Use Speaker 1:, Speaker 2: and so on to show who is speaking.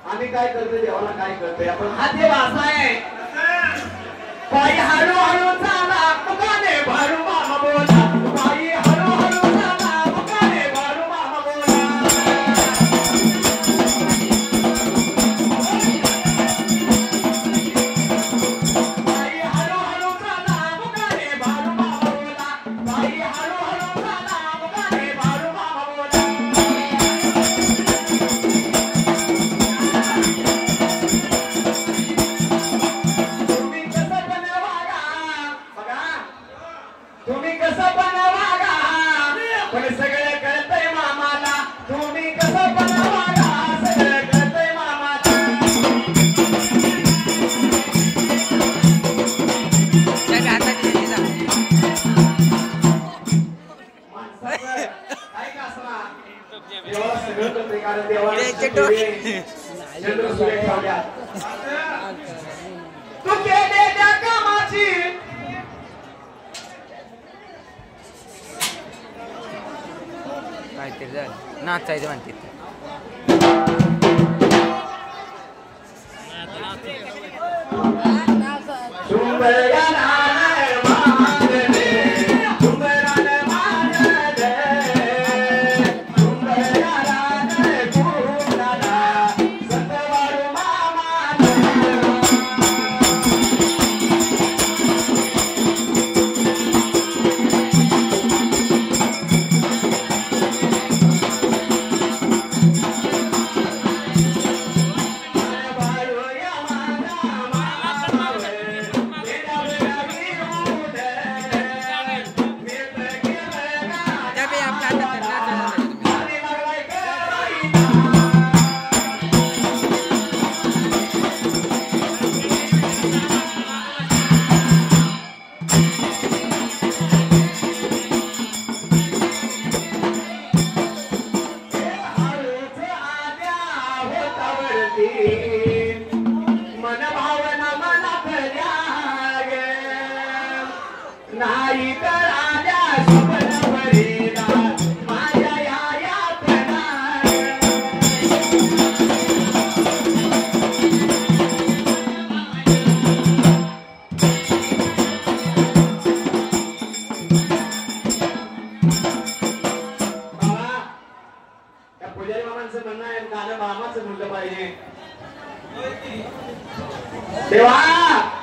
Speaker 1: आम्ही काय करतोय देवाला काय करतोय आपण हा देव असा आहे पायी हळूहळू चाला मुकाने भारू मामा बोला पायी हळूहळू चाला मुकाने भारू मामा बोला पायी हळूहळू चाला मुकाने भारू मामा बोला पायी हळूहळू चाला मुकाने भारू मामा बोला तुम्ही कसं पण वागा पण सगळं कळतंय मामाला तुम्ही कसं पण वागा सगळं कळतंय मामाला माणसाचं काय का असणार देवाला सगळं कळतंय कारण देवाला चंद्र सूर्य ठेवल्या तू केलेल्या कामाची
Speaker 2: काहीतरी झालं नाचायचं म्हणते मन भावना मनात नाही कळाल्या स्वप्न भरेला माझ्या यातना त्या पुजारी मामांचं म्हणणं आहे गाणं मामाचं म्हणलं पाहिजे देवा